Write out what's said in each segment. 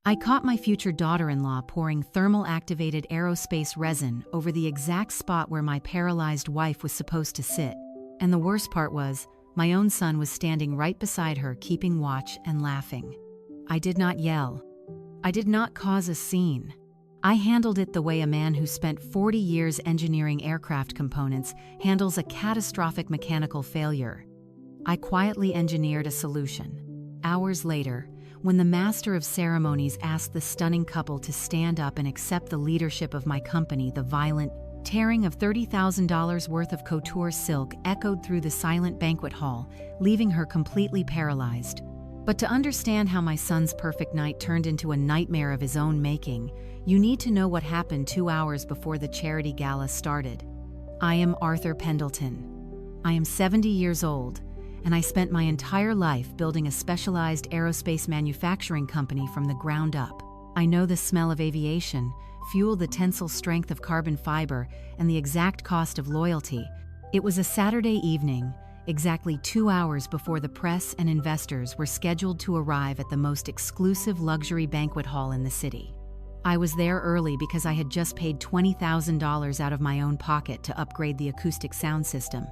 I caught my future daughter-in-law pouring thermal-activated aerospace resin over the exact spot where my paralyzed wife was supposed to sit. And the worst part was, my own son was standing right beside her, keeping watch and laughing. I did not yell. I did not cause a scene. I handled it the way a man who spent 40 years engineering aircraft components handles a catastrophic mechanical failure. I quietly engineered a solution. Hours later, when the master of ceremonies asked the stunning couple to stand up and accept the leadership of my company, the violent tearing of $30,000 worth of couture silk echoed through the silent banquet hall, leaving her completely paralyzed. But to understand how my son's perfect night turned into a nightmare of his own making, you need to know what happened 2 hours before the charity gala started. I am Arthur Pendleton. I am 70 years old, and I spent my entire life building a specialized aerospace manufacturing company from the ground up. I know the smell of aviation, fuel, the tensile strength of carbon fiber, and the exact cost of loyalty. It was a Saturday evening, exactly 2 hours before the press and investors were scheduled to arrive at the most exclusive luxury banquet hall in the city. I was there early because I had just paid $20,000 out of my own pocket to upgrade the acoustic sound system.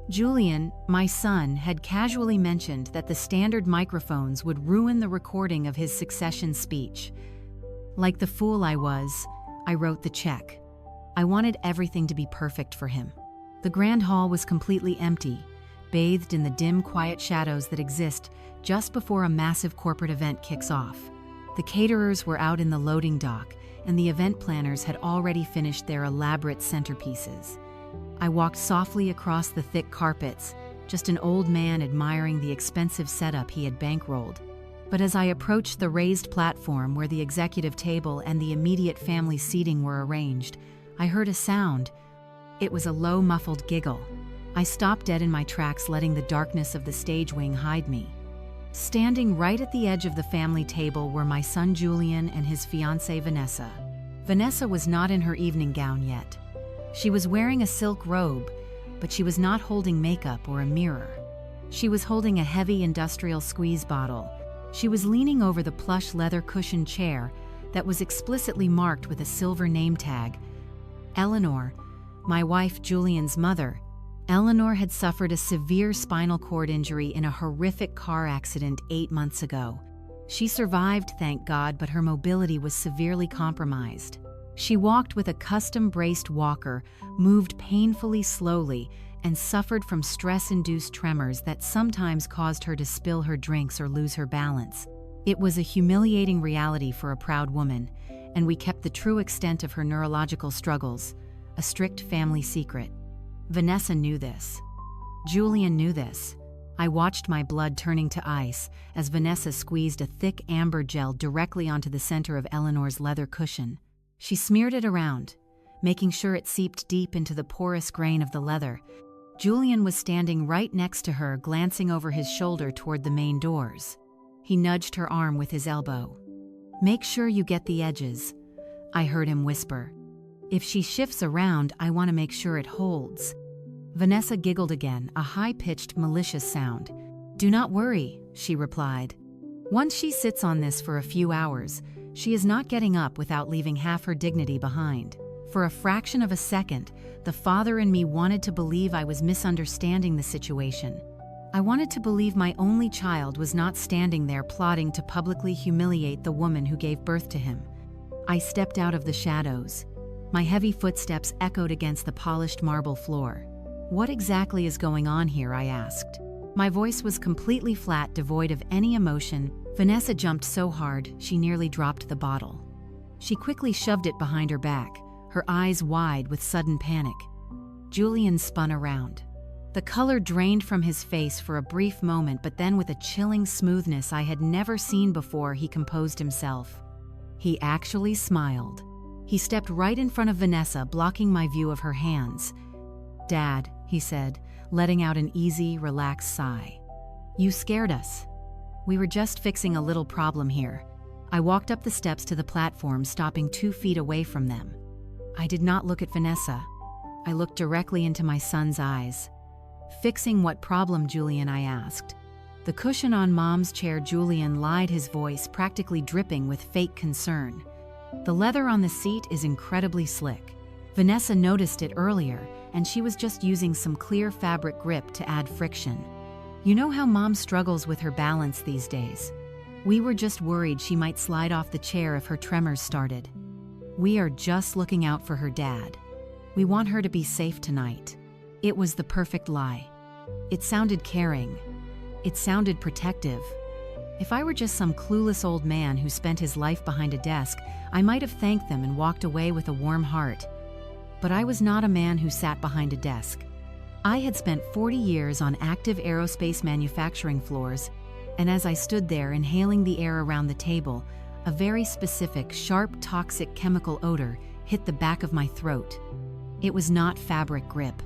Julian, my son, had casually mentioned that the standard microphones would ruin the recording of his succession speech. Like the fool I was, I wrote the check. I wanted everything to be perfect for him. The grand hall was completely empty, bathed in the dim, quiet shadows that exist just before a massive corporate event kicks off. The caterers were out in the loading dock, and the event planners had already finished their elaborate centerpieces. I walked softly across the thick carpets, just an old man admiring the expensive setup he had bankrolled. But as I approached the raised platform where the executive table and the immediate family seating were arranged, I heard a sound. It was a low, muffled giggle. I stopped dead in my tracks, letting the darkness of the stage wing hide me. Standing right at the edge of the family table were my son Julian and his fiancée Vanessa. Vanessa was not in her evening gown yet. She was wearing a silk robe, but she was not holding makeup or a mirror. She was holding a heavy industrial squeeze bottle. She was leaning over the plush leather cushioned chair that was explicitly marked with a silver name tag. Eleanor, my wife Julian's mother. Eleanor had suffered a severe spinal cord injury in a horrific car accident 8 months ago. She survived, thank God, but her mobility was severely compromised. She walked with a custom-braced walker, moved painfully slowly, and suffered from stress-induced tremors that sometimes caused her to spill her drinks or lose her balance. It was a humiliating reality for a proud woman, and we kept the true extent of her neurological struggles, a strict family secret. Vanessa knew this. Julian knew this. I watched my blood turning to ice as Vanessa squeezed a thick amber gel directly onto the center of Eleanor's leather cushion. She smeared it around, making sure it seeped deep into the porous grain of the leather. Julian was standing right next to her, glancing over his shoulder toward the main doors. He nudged her arm with his elbow. "Make sure you get the edges," I heard him whisper. "If she shifts around, I want to make sure it holds." Vanessa giggled again, a high-pitched, malicious sound. "Do not worry," she replied. "Once she sits on this for a few hours, she is not getting up without leaving half her dignity behind." For a fraction of a second, the father in me wanted to believe I was misunderstanding the situation. I wanted to believe my only child was not standing there plotting to publicly humiliate the woman who gave birth to him. I stepped out of the shadows. My heavy footsteps echoed against the polished marble floor. "What exactly is going on here?" I asked. My voice was completely flat, devoid of any emotion. Vanessa jumped so hard, she nearly dropped the bottle. She quickly shoved it behind her back, her eyes wide with sudden panic. Julian spun around. The color drained from his face for a brief moment, but then with a chilling smoothness I had never seen before, he composed himself. He actually smiled. He stepped right in front of Vanessa, blocking my view of her hands. "Dad," he said, letting out an easy, relaxed sigh. "You scared us. We were just fixing a little problem here." I walked up the steps to the platform, stopping 2 feet away from them. I did not look at Vanessa. I looked directly into my son's eyes. "Fixing what problem, Julian?" I asked. The cushion on Mom's chair, Julian lied, his voice practically dripping with fake concern. The leather on the seat is incredibly slick. Vanessa noticed it earlier, and she was just using some clear fabric grip to add friction. You know how Mom struggles with her balance these days. We were just worried she might slide off the chair if her tremors started. We are just looking out for her dad. We want her to be safe tonight. It was the perfect lie. It sounded caring. It sounded protective. If I were just some clueless old man who spent his life behind a desk, I might have thanked them and walked away with a warm heart. But I was not a man who sat behind a desk. I had spent 40 years on active aerospace manufacturing floors, and as I stood there inhaling the air around the table, a very specific, sharp, toxic chemical odor hit the back of my throat. It was not fabric grip.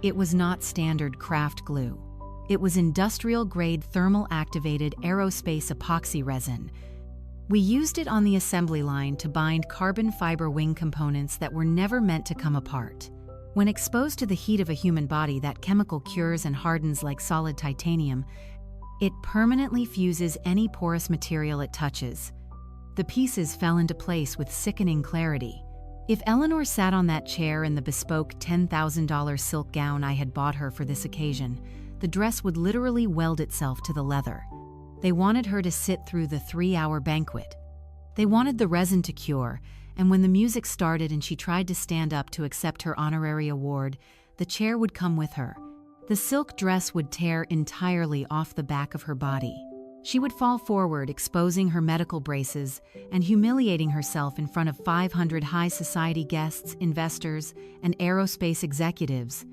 It was not standard craft glue. It was industrial-grade thermal-activated aerospace epoxy resin. We used it on the assembly line to bind carbon fiber wing components that were never meant to come apart. When exposed to the heat of a human body, that chemical cures and hardens like solid titanium. It permanently fuses any porous material it touches. The pieces fell into place with sickening clarity. If Eleanor sat on that chair in the bespoke $10,000 silk gown I had bought her for this occasion, the dress would literally weld itself to the leather. They wanted her to sit through the 3-hour banquet. They wanted the resin to cure, and when the music started and she tried to stand up to accept her honorary award, the chair would come with her. The silk dress would tear entirely off the back of her body. She would fall forward, exposing her medical braces and humiliating herself in front of 500 high society guests, investors, and aerospace executives.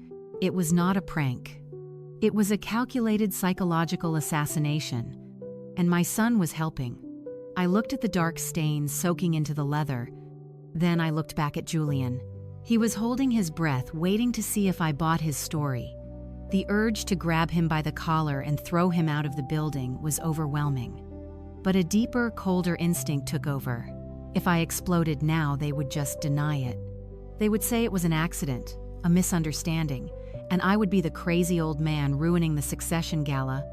It was not a prank. It was a calculated psychological assassination, and my son was helping. I looked at the dark stains soaking into the leather. Then I looked back at Julian. He was holding his breath, waiting to see if I bought his story. The urge to grab him by the collar and throw him out of the building was overwhelming. But a deeper, colder instinct took over. If I exploded now, they would just deny it. They would say it was an accident, a misunderstanding, and I would be the crazy old man ruining the succession gala.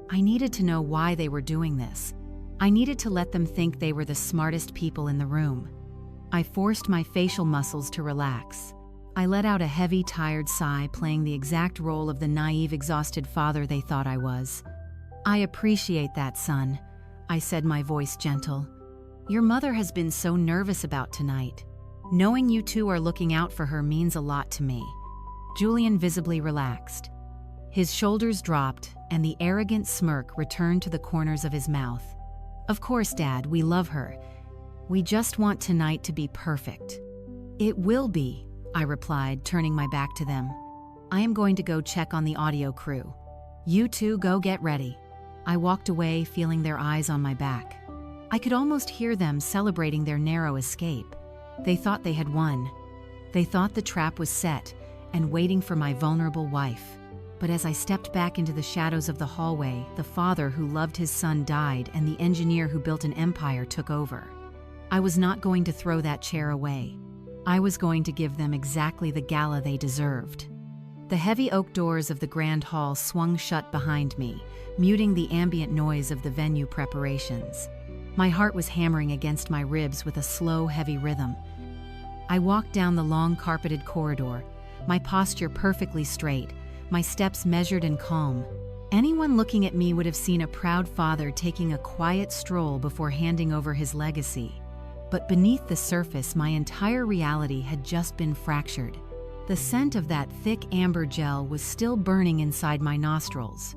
I needed to know why they were doing this. I needed to let them think they were the smartest people in the room. I forced my facial muscles to relax. I let out a heavy, tired sigh, playing the exact role of the naive, exhausted father they thought I was. "I appreciate that, son," I said, my voice gentle. "Your mother has been so nervous about tonight. Knowing you two are looking out for her means a lot to me." Julian visibly relaxed. His shoulders dropped, and the arrogant smirk returned to the corners of his mouth. "Of course, Dad, we love her. We just want tonight to be perfect." "It will be," I replied, turning my back to them. "I am going to go check on the audio crew. You two go get ready." I walked away, feeling their eyes on my back. I could almost hear them celebrating their narrow escape. They thought they had won. They thought the trap was set and waiting for my vulnerable wife. But as I stepped back into the shadows of the hallway, the father who loved his son died, and the engineer who built an empire took over. I was not going to throw that chair away. I was going to give them exactly the gala they deserved. The heavy oak doors of the grand hall swung shut behind me, muting the ambient noise of the venue preparations. My heart was hammering against my ribs with a slow, heavy rhythm. I walked down the long carpeted corridor, my posture perfectly straight, my steps measured and calm. Anyone looking at me would have seen a proud father taking a quiet stroll before handing over his legacy. But beneath the surface, my entire reality had just been fractured. The scent of that thick amber gel was still burning inside my nostrils.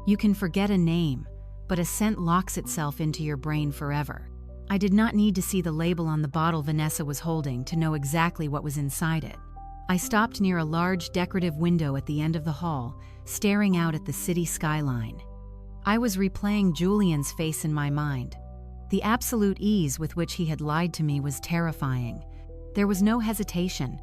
You can forget a name, but a scent locks itself into your brain forever. I did not need to see the label on the bottle Vanessa was holding to know exactly what was inside it. I stopped near a large decorative window at the end of the hall, staring out at the city skyline. I was replaying Julian's face in my mind. The absolute ease with which he had lied to me was terrifying. There was no hesitation.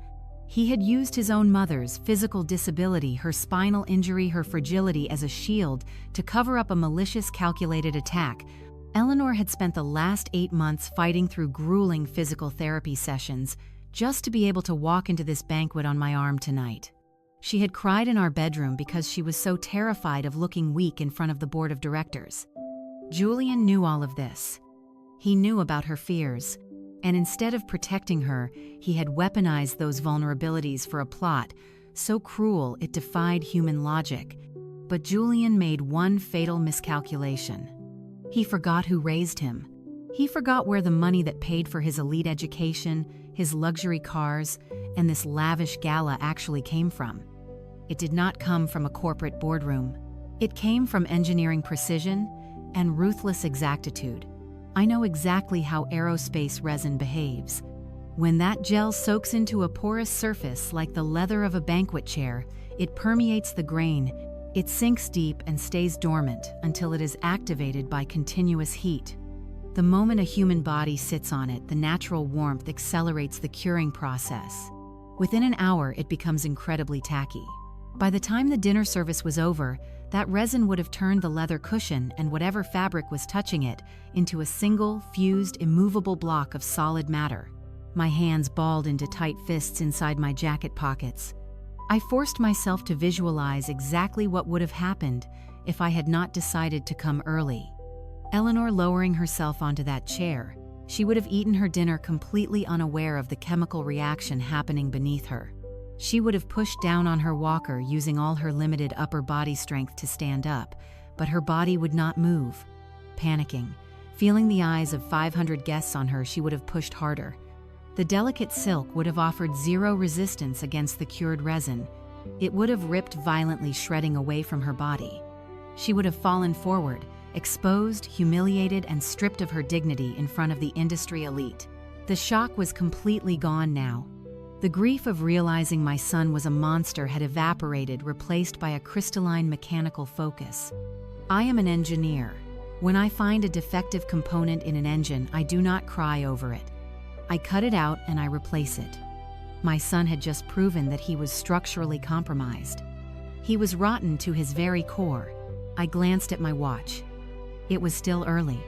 He had used his own mother's physical disability, her spinal injury, her fragility as a shield to cover up a malicious, calculated attack. Eleanor had spent the last 8 months fighting through grueling physical therapy sessions just to be able to walk into this banquet on my arm tonight. She had cried in our bedroom because she was so terrified of looking weak in front of the board of directors. Julian knew all of this. He knew about her fears, and instead of protecting her, he had weaponized those vulnerabilities for a plot so cruel it defied human logic. But Julian made one fatal miscalculation. He forgot who raised him. He forgot where the money that paid for his elite education, his luxury cars, and this lavish gala actually came from. It did not come from a corporate boardroom. It came from engineering precision and ruthless exactitude. I know exactly how aerospace resin behaves. When that gel soaks into a porous surface like the leather of a banquet chair, it permeates the grain. It sinks deep and stays dormant until it is activated by continuous heat. The moment a human body sits on it, the natural warmth accelerates the curing process. Within an hour, it becomes incredibly tacky. By the time the dinner service was over, that resin would have turned the leather cushion and whatever fabric was touching it into a single, fused, immovable block of solid matter. My hands balled into tight fists inside my jacket pockets. I forced myself to visualize exactly what would have happened if I had not decided to come early. Eleanor lowering herself onto that chair, she would have eaten her dinner completely unaware of the chemical reaction happening beneath her. She would have pushed down on her walker using all her limited upper body strength to stand up, but her body would not move. Panicking, feeling the eyes of 500 guests on her, she would have pushed harder. The delicate silk would have offered zero resistance against the cured resin. It would have ripped violently, shredding away from her body. She would have fallen forward, exposed, humiliated, and stripped of her dignity in front of the industry elite. The shock was completely gone now. The grief of realizing my son was a monster had evaporated, replaced by a crystalline mechanical focus. I am an engineer. When I find a defective component in an engine, I do not cry over it. I cut it out and I replace it. My son had just proven that he was structurally compromised. He was rotten to his very core. I glanced at my watch. It was still early.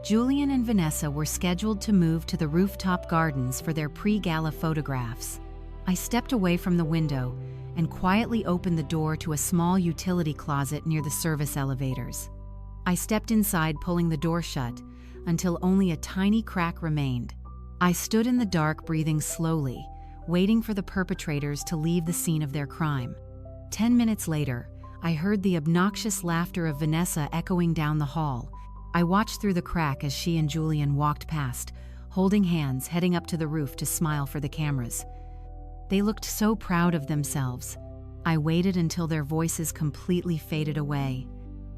Julian and Vanessa were scheduled to move to the rooftop gardens for their pre-gala photographs. I stepped away from the window and quietly opened the door to a small utility closet near the service elevators. I stepped inside, pulling the door shut, until only a tiny crack remained. I stood in the dark, breathing slowly, waiting for the perpetrators to leave the scene of their crime. 10 minutes later, I heard the obnoxious laughter of Vanessa echoing down the hall. I watched through the crack as she and Julian walked past, holding hands, heading up to the roof to smile for the cameras. They looked so proud of themselves. I waited until their voices completely faded away.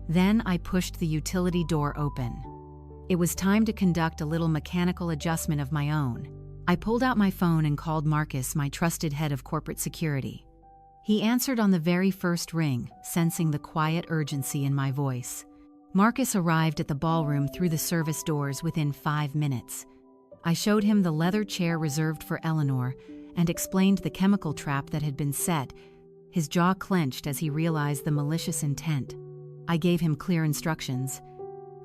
Then I pushed the utility door open. It was time to conduct a little mechanical adjustment of my own. I pulled out my phone and called Marcus, my trusted head of corporate security. He answered on the very first ring, sensing the quiet urgency in my voice. Marcus arrived at the ballroom through the service doors within 5 minutes. I showed him the leather chair reserved for Eleanor and explained the chemical trap that had been set. His jaw clenched as he realized the malicious intent. I gave him clear instructions.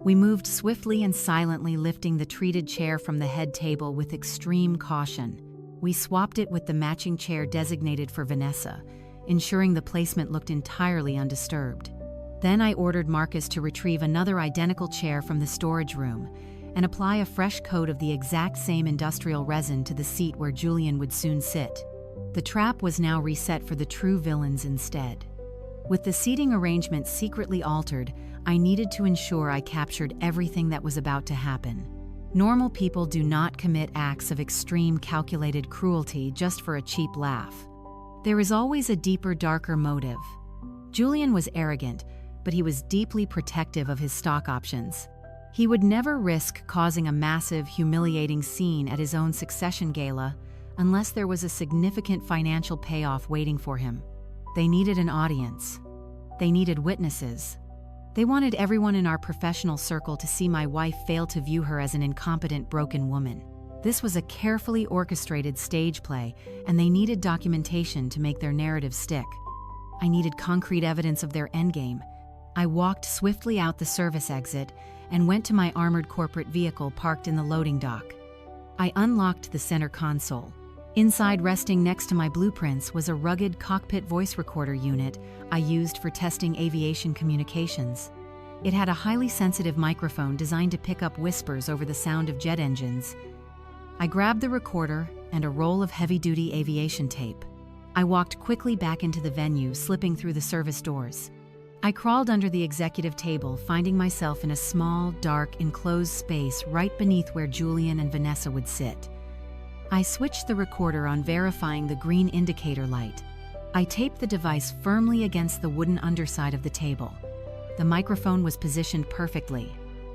We moved swiftly and silently, lifting the treated chair from the head table with extreme caution. We swapped it with the matching chair designated for Vanessa, ensuring the placement looked entirely undisturbed. Then I ordered Marcus to retrieve another identical chair from the storage room and apply a fresh coat of the exact same industrial resin to the seat where Julian would soon sit. The trap was now reset for the true villains instead. With the seating arrangement secretly altered, I needed to ensure I captured everything that was about to happen. Normal people do not commit acts of extreme, calculated cruelty just for a cheap laugh. There is always a deeper, darker motive. Julian was arrogant, but he was deeply protective of his stock options. He would never risk causing a massive, humiliating scene at his own succession gala unless there was a significant financial payoff waiting for him. They needed an audience. They needed witnesses. They wanted everyone in our professional circle to see my wife fail to view her as an incompetent, broken woman. This was a carefully orchestrated stage play, and they needed documentation to make their narrative stick. I needed concrete evidence of their endgame. I walked swiftly out the service exit and went to my armored corporate vehicle parked in the loading dock. I unlocked the center console. Inside, resting next to my blueprints, was a rugged cockpit voice recorder unit I used for testing aviation communications. It had a highly sensitive microphone designed to pick up whispers over the sound of jet engines. I grabbed the recorder and a roll of heavy-duty aviation tape. I walked quickly back into the venue, slipping through the service doors. I crawled under the executive table, finding myself in a small, dark, enclosed space right beneath where Julian and Vanessa would sit. I switched the recorder on, verifying the green indicator light. I taped the device firmly against the wooden underside of the table. The microphone was positioned perfectly.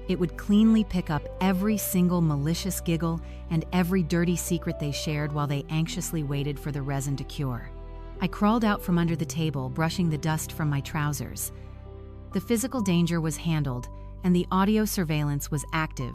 It would cleanly pick up every single malicious giggle and every dirty secret they shared while they anxiously waited for the resin to cure. I crawled out from under the table, brushing the dust from my trousers. The physical danger was handled, and the audio surveillance was active,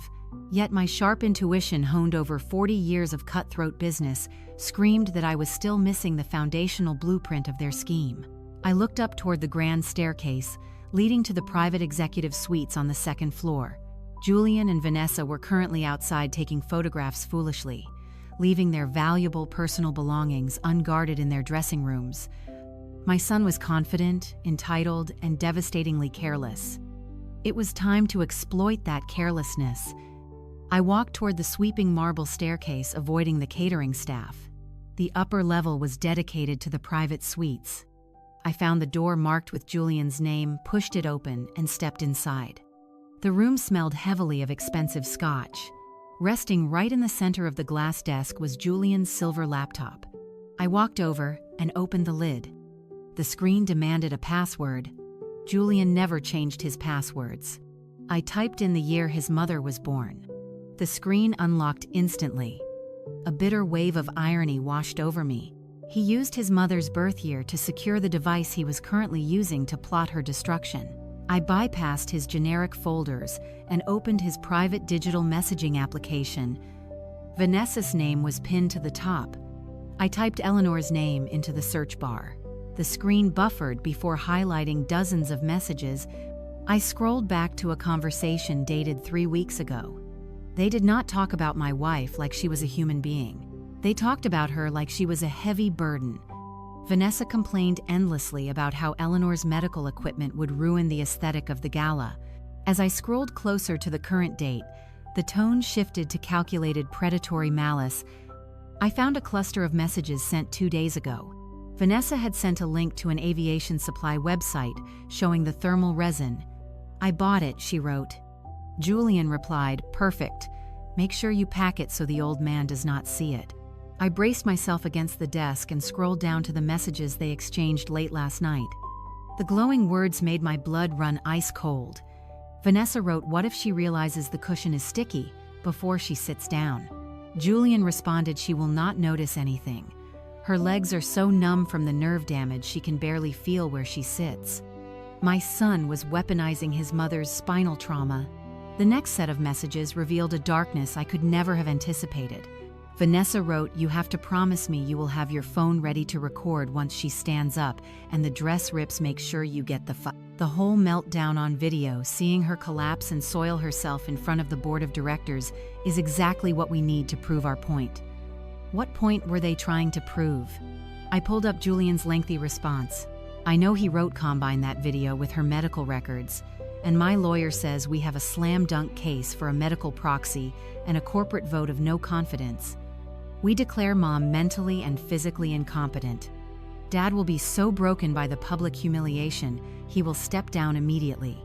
yet my sharp intuition, honed over 40 years of cutthroat business, screamed that I was still missing the foundational blueprint of their scheme. I looked up toward the grand staircase, leading to the private executive suites on the second floor. Julian and Vanessa were currently outside taking photographs foolishly, leaving their valuable personal belongings unguarded in their dressing rooms. My son was confident, entitled, and devastatingly careless. It was time to exploit that carelessness. I walked toward the sweeping marble staircase, avoiding the catering staff. The upper level was dedicated to the private suites. I found the door marked with Julian's name, pushed it open, and stepped inside. The room smelled heavily of expensive scotch. Resting right in the center of the glass desk was Julian's silver laptop. I walked over and opened the lid. The screen demanded a password. Julian never changed his passwords. I typed in the year his mother was born. The screen unlocked instantly. A bitter wave of irony washed over me. He used his mother's birth year to secure the device he was currently using to plot her destruction. I bypassed his generic folders and opened his private digital messaging application. Vanessa's name was pinned to the top. I typed Eleanor's name into the search bar. The screen buffered before highlighting dozens of messages. I scrolled back to a conversation dated 3 weeks ago. They did not talk about my wife like she was a human being. They talked about her like she was a heavy burden. Vanessa complained endlessly about how Eleanor's medical equipment would ruin the aesthetic of the gala. As I scrolled closer to the current date, the tone shifted to calculated predatory malice. I found a cluster of messages sent 2 days ago. Vanessa had sent a link to an aviation supply website showing the thermal resin. "I bought it," she wrote. Julian replied, "Perfect. Make sure you pack it so the old man does not see it." I braced myself against the desk and scrolled down to the messages they exchanged late last night. The glowing words made my blood run ice cold. Vanessa wrote, "What if she realizes the cushion is sticky before she sits down?" Julian responded, "She will not notice anything. Her legs are so numb from the nerve damage she can barely feel where she sits." My son was weaponizing his mother's spinal trauma. The next set of messages revealed a darkness I could never have anticipated. Vanessa wrote, "You have to promise me you will have your phone ready to record once she stands up and the dress rips. Make sure you get the whole meltdown on video. Seeing her collapse and soil herself in front of the board of directors is exactly what we need to prove our point." What point were they trying to prove? I pulled up Julian's lengthy response. "I know he wrote combine that video with her medical records, and my lawyer says we have a slam dunk case for a medical proxy and a corporate vote of no confidence. We declare Mom mentally and physically incompetent. Dad will be so broken by the public humiliation, he will step down immediately.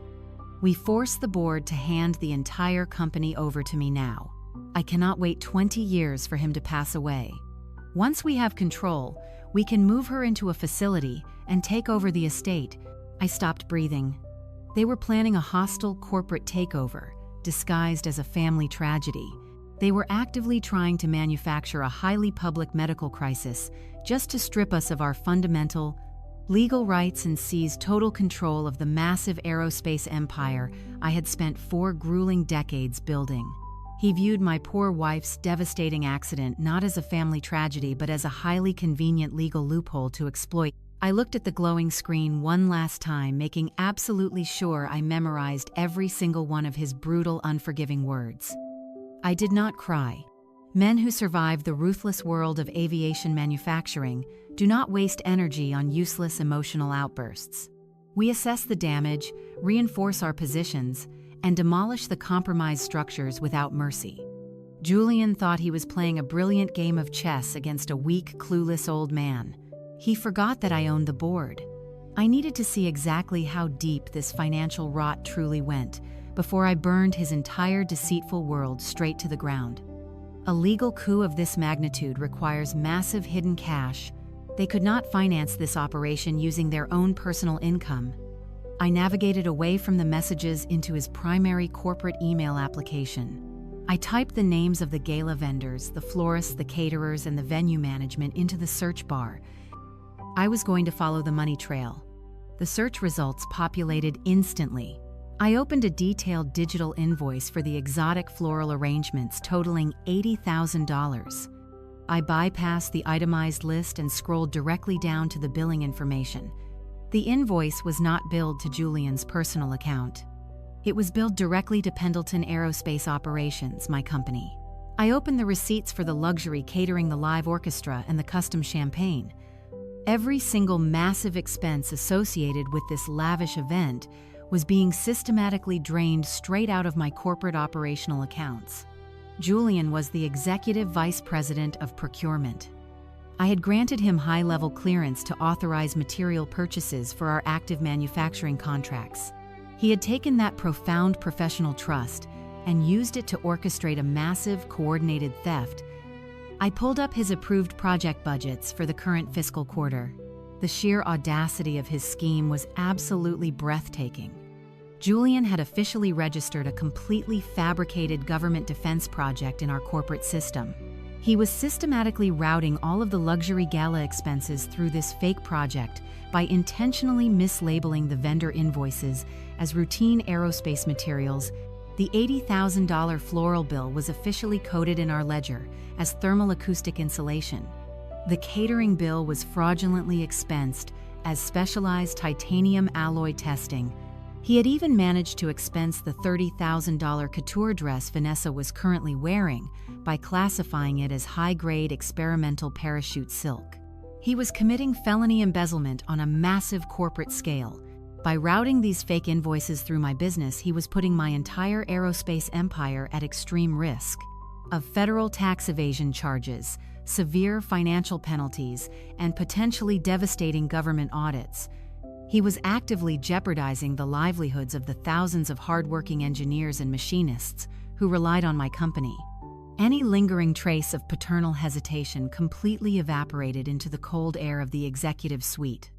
We force the board to hand the entire company over to me now. I cannot wait 20 years for him to pass away. Once we have control, we can move her into a facility and take over the estate." I stopped breathing. They were planning a hostile corporate takeover, disguised as a family tragedy. They were actively trying to manufacture a highly public medical crisis just to strip us of our fundamental legal rights and seize total control of the massive aerospace empire I had spent 4 grueling decades building. He viewed my poor wife's devastating accident not as a family tragedy but as a highly convenient legal loophole to exploit. I looked at the glowing screen one last time, making absolutely sure I memorized every single one of his brutal, unforgiving words. I did not cry. Men who survive the ruthless world of aviation manufacturing do not waste energy on useless emotional outbursts. We assess the damage, reinforce our positions, and demolish the compromised structures without mercy. Julian thought he was playing a brilliant game of chess against a weak, clueless old man. He forgot that I owned the board. I needed to see exactly how deep this financial rot truly went before I burned his entire deceitful world straight to the ground. A legal coup of this magnitude requires massive hidden cash. They could not finance this operation using their own personal income. I navigated away from the messages into his primary corporate email application. I typed the names of the gala vendors, the florists, the caterers, and the venue management into the search bar. I was going to follow the money trail. The search results populated instantly. I opened a detailed digital invoice for the exotic floral arrangements totaling $80,000. I bypassed the itemized list and scrolled directly down to the billing information. The invoice was not billed to Julian's personal account. It was billed directly to Pendleton Aerospace Operations, my company. I opened the receipts for the luxury catering, the live orchestra, and the custom champagne. Every single massive expense associated with this lavish event was being systematically drained straight out of my corporate operational accounts. Julian was the executive vice president of procurement. I had granted him high-level clearance to authorize material purchases for our active manufacturing contracts. He had taken that profound professional trust and used it to orchestrate a massive, coordinated theft. I pulled up his approved project budgets for the current fiscal quarter. The sheer audacity of his scheme was absolutely breathtaking. Julian had officially registered a completely fabricated government defense project in our corporate system. He was systematically routing all of the luxury gala expenses through this fake project by intentionally mislabeling the vendor invoices as routine aerospace materials. The $80,000 floral bill was officially coded in our ledger as thermal acoustic insulation. The catering bill was fraudulently expensed as specialized titanium alloy testing. He had even managed to expense the $30,000 couture dress Vanessa was currently wearing by classifying it as high-grade experimental parachute silk. He was committing felony embezzlement on a massive corporate scale. By routing these fake invoices through my business, he was putting my entire aerospace empire at extreme risk of federal tax evasion charges, severe financial penalties, and potentially devastating government audits. He was actively jeopardizing the livelihoods of the thousands of hardworking engineers and machinists who relied on my company. Any lingering trace of paternal hesitation completely evaporated into the cold air of the executive suite.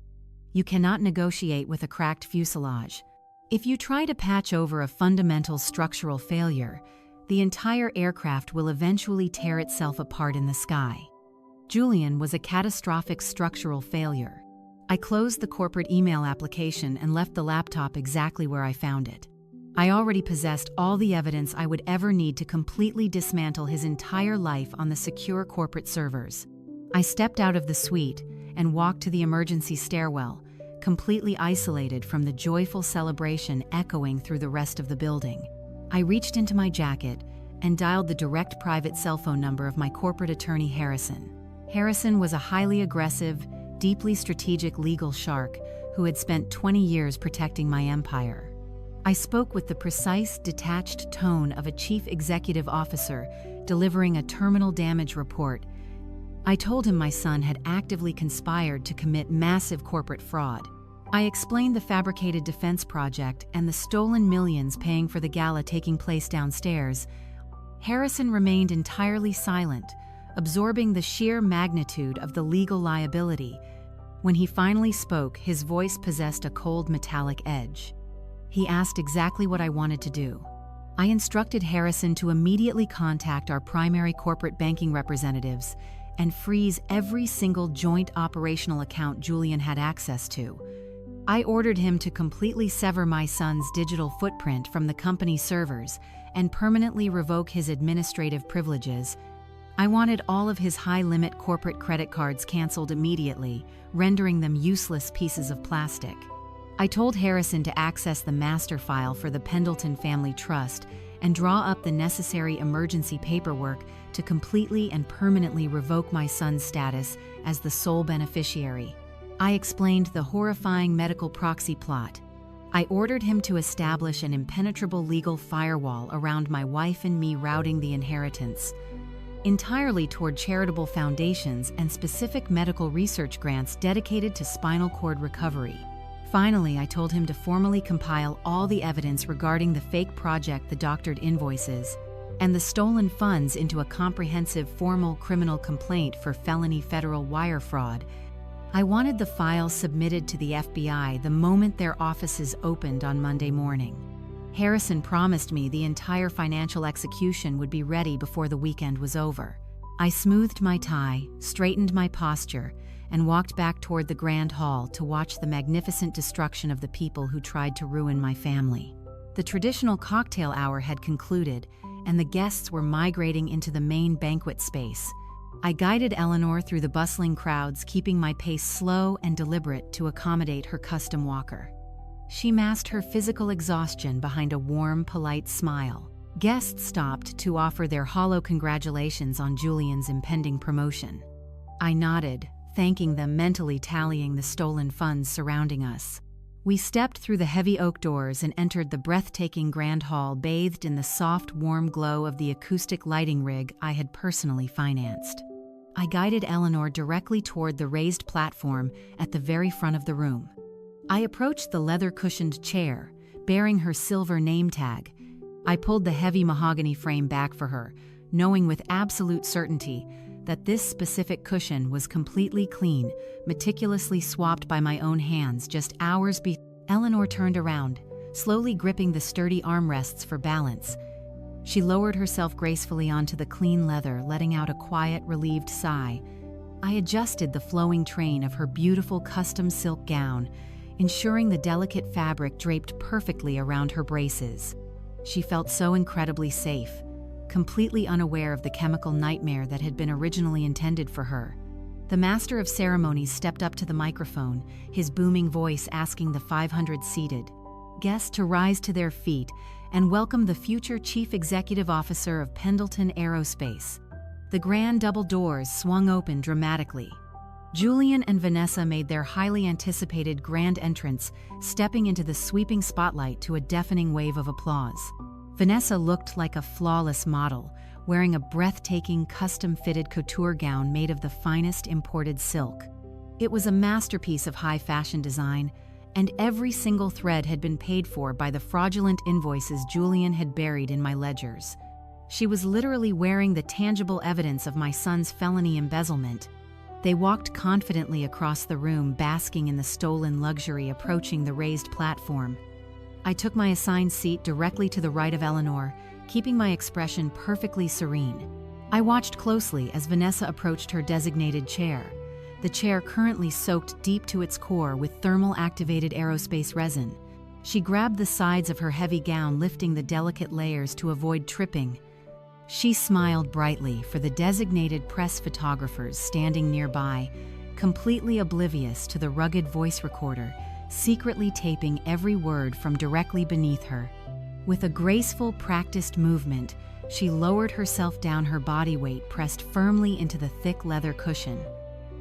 You cannot negotiate with a cracked fuselage. If you try to patch over a fundamental structural failure, the entire aircraft will eventually tear itself apart in the sky. Julian was a catastrophic structural failure. I closed the corporate email application and left the laptop exactly where I found it. I already possessed all the evidence I would ever need to completely dismantle his entire life on the secure corporate servers. I stepped out of the suite and walked to the emergency stairwell, completely isolated from the joyful celebration echoing through the rest of the building. I reached into my jacket and dialed the direct private cell phone number of my corporate attorney, Harrison. Harrison was a highly aggressive, deeply strategic legal shark who had spent 20 years protecting my empire. I spoke with the precise, detached tone of a chief executive officer delivering a terminal damage report. I told him my son had actively conspired to commit massive corporate fraud. I explained the fabricated defense project and the stolen millions paying for the gala taking place downstairs. Harrison remained entirely silent, absorbing the sheer magnitude of the legal liability. When he finally spoke, his voice possessed a cold metallic edge. He asked exactly what I wanted to do. I instructed Harrison to immediately contact our primary corporate banking representatives and freeze every single joint operational account Julian had access to. I ordered him to completely sever my son's digital footprint from the company servers and permanently revoke his administrative privileges. I wanted all of his high-limit corporate credit cards canceled immediately, rendering them useless pieces of plastic. I told Harrison to access the master file for the Pendleton Family Trust and draw up the necessary emergency paperwork to completely and permanently revoke my son's status as the sole beneficiary. I explained the horrifying medical proxy plot. I ordered him to establish an impenetrable legal firewall around my wife and me, routing the inheritance entirely toward charitable foundations and specific medical research grants dedicated to spinal cord recovery. Finally, I told him to formally compile all the evidence regarding the fake project, the doctored invoices, and the stolen funds into a comprehensive formal criminal complaint for felony federal wire fraud. I wanted the files submitted to the FBI the moment their offices opened on Monday morning. Harrison promised me the entire financial execution would be ready before the weekend was over. I smoothed my tie, straightened my posture, and walked back toward the grand hall to watch the magnificent destruction of the people who tried to ruin my family. The traditional cocktail hour had concluded, and the guests were migrating into the main banquet space. I guided Eleanor through the bustling crowds, keeping my pace slow and deliberate to accommodate her custom walker. She masked her physical exhaustion behind a warm, polite smile. Guests stopped to offer their hollow congratulations on Julian's impending promotion. I nodded, thanking them, mentally tallying the stolen funds surrounding us. We stepped through the heavy oak doors and entered the breathtaking grand hall, bathed in the soft, warm glow of the acoustic lighting rig I had personally financed. I guided Eleanor directly toward the raised platform at the very front of the room. I approached the leather-cushioned chair, bearing her silver name tag. I pulled the heavy mahogany frame back for her, knowing with absolute certainty that this specific cushion was completely clean, meticulously swapped by my own hands just hours before. Eleanor turned around, slowly gripping the sturdy armrests for balance. She lowered herself gracefully onto the clean leather, letting out a quiet, relieved sigh. I adjusted the flowing train of her beautiful custom silk gown, ensuring the delicate fabric draped perfectly around her braces. She felt so incredibly safe, completely unaware of the chemical nightmare that had been originally intended for her. The master of ceremonies stepped up to the microphone, his booming voice asking the 500 seated guests to rise to their feet and welcome the future Chief Executive Officer of Pendleton Aerospace. The grand double doors swung open dramatically. Julian and Vanessa made their highly anticipated grand entrance, stepping into the sweeping spotlight to a deafening wave of applause. Vanessa looked like a flawless model, wearing a breathtaking custom-fitted couture gown made of the finest imported silk. It was a masterpiece of high fashion design, and every single thread had been paid for by the fraudulent invoices Julian had buried in my ledgers. She was literally wearing the tangible evidence of my son's felony embezzlement. They walked confidently across the room, basking in the stolen luxury, approaching the raised platform. I took my assigned seat directly to the right of Eleanor, keeping my expression perfectly serene. I watched closely as Vanessa approached her designated chair, the chair currently soaked deep to its core with thermal-activated aerospace resin. She grabbed the sides of her heavy gown, lifting the delicate layers to avoid tripping. She smiled brightly for the designated press photographers standing nearby, completely oblivious to the rugged voice recorder, secretly taping every word from directly beneath her. With a graceful, practiced movement, she lowered herself down, her body weight pressed firmly into the thick leather cushion.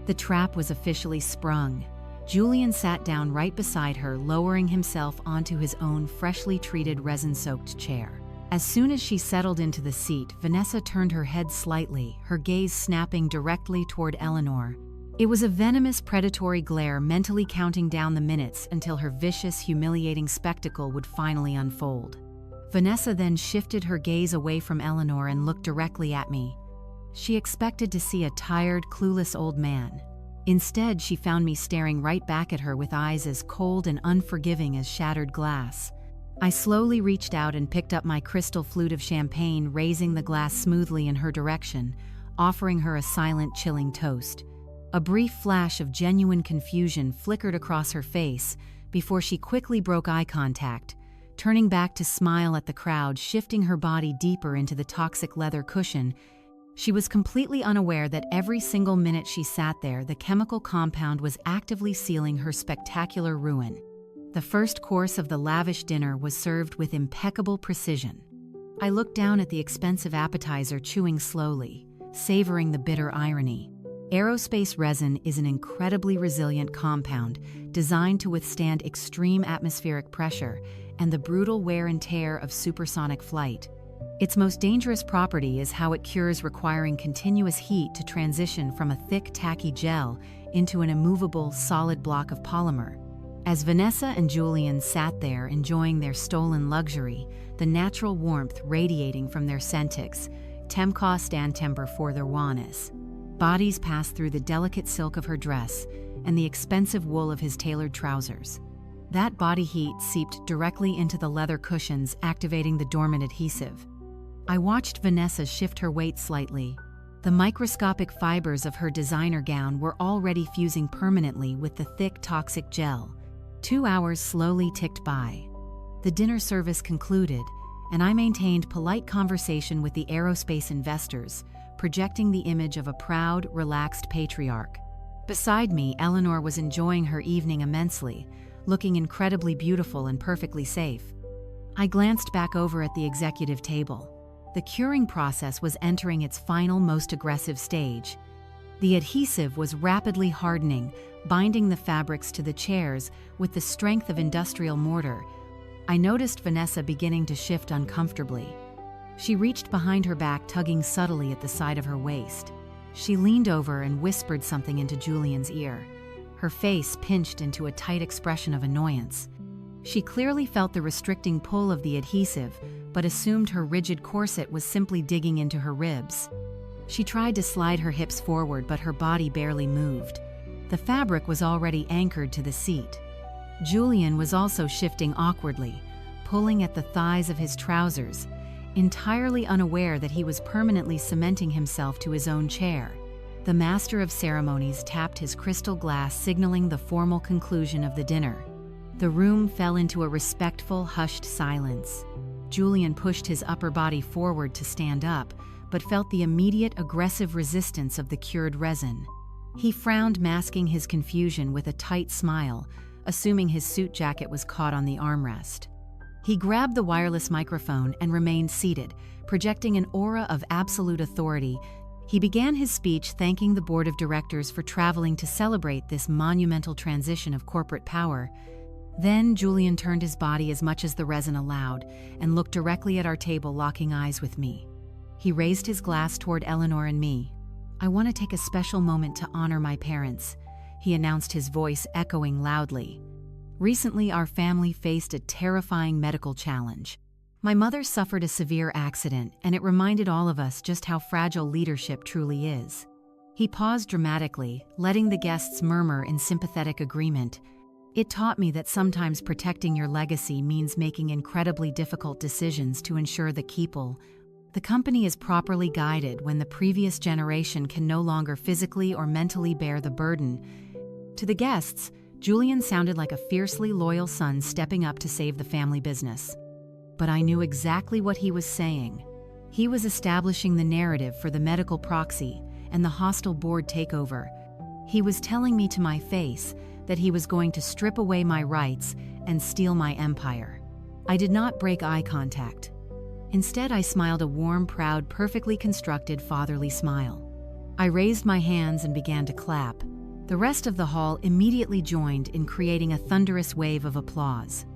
The trap was officially sprung. Julian sat down right beside her, lowering himself onto his own freshly treated resin-soaked chair. As soon as she settled into the seat, Vanessa turned her head slightly, her gaze snapping directly toward Eleanor. It was a venomous, predatory glare, mentally counting down the minutes until her vicious, humiliating spectacle would finally unfold. Vanessa then shifted her gaze away from Eleanor and looked directly at me. She expected to see a tired, clueless old man. Instead, she found me staring right back at her with eyes as cold and unforgiving as shattered glass. I slowly reached out and picked up my crystal flute of champagne, raising the glass smoothly in her direction, offering her a silent, chilling toast. A brief flash of genuine confusion flickered across her face before she quickly broke eye contact, turning back to smile at the crowd, shifting her body deeper into the toxic leather cushion. She was completely unaware that every single minute she sat there, the chemical compound was actively sealing her spectacular ruin. The first course of the lavish dinner was served with impeccable precision. I looked down at the expensive appetizer, chewing slowly, savoring the bitter irony. Aerospace resin is an incredibly resilient compound designed to withstand extreme atmospheric pressure and the brutal wear and tear of supersonic flight. Its most dangerous property is how it cures, requiring continuous heat to transition from a thick, tacky gel into an immovable, solid block of polymer. As Vanessa and Julian sat there enjoying their stolen luxury, the natural warmth radiating from their sentics, temko stand temper for their wanas. Bodies passed through the delicate silk of her dress and the expensive wool of his tailored trousers. That body heat seeped directly into the leather cushions, activating the dormant adhesive. I watched Vanessa shift her weight slightly. The microscopic fibers of her designer gown were already fusing permanently with the thick, toxic gel. 2 hours slowly ticked by. The dinner service concluded, and I maintained polite conversation with the aerospace investors, projecting the image of a proud, relaxed patriarch. Beside me, Eleanor was enjoying her evening immensely, looking incredibly beautiful and perfectly safe. I glanced back over at the executive table. The curing process was entering its final, most aggressive stage. The adhesive was rapidly hardening, binding the fabrics to the chairs with the strength of industrial mortar. I noticed Vanessa beginning to shift uncomfortably. She reached behind her back, tugging subtly at the side of her waist. She leaned over and whispered something into Julian's ear. Her face pinched into a tight expression of annoyance. She clearly felt the restricting pull of the adhesive, but assumed her rigid corset was simply digging into her ribs. She tried to slide her hips forward, but her body barely moved. The fabric was already anchored to the seat. Julian was also shifting awkwardly, pulling at the thighs of his trousers, entirely unaware that he was permanently cementing himself to his own chair. The master of ceremonies tapped his crystal glass, signaling the formal conclusion of the dinner. The room fell into a respectful, hushed silence. Julian pushed his upper body forward to stand up, but felt the immediate aggressive resistance of the cured resin. He frowned, masking his confusion with a tight smile, assuming his suit jacket was caught on the armrest. He grabbed the wireless microphone and remained seated, projecting an aura of absolute authority. He began his speech thanking the board of directors for traveling to celebrate this monumental transition of corporate power. Then Julian turned his body as much as the resin allowed and looked directly at our table, locking eyes with me. He raised his glass toward Eleanor and me. "I want to take a special moment to honor my parents," he announced, his voice echoing loudly. "Recently, our family faced a terrifying medical challenge. My mother suffered a severe accident, and it reminded all of us just how fragile leadership truly is." He paused dramatically, letting the guests murmur in sympathetic agreement. "It taught me that sometimes protecting your legacy means making incredibly difficult decisions to ensure the company is properly guided when the previous generation can no longer physically or mentally bear the burden." To the guests, Julian sounded like a fiercely loyal son stepping up to save the family business. But I knew exactly what he was saying. He was establishing the narrative for the medical proxy and the hostile board takeover. He was telling me to my face that he was going to strip away my rights and steal my empire. I did not break eye contact. Instead, I smiled a warm, proud, perfectly constructed fatherly smile. I raised my hands and began to clap. The rest of the hall immediately joined in creating a thunderous wave of applause.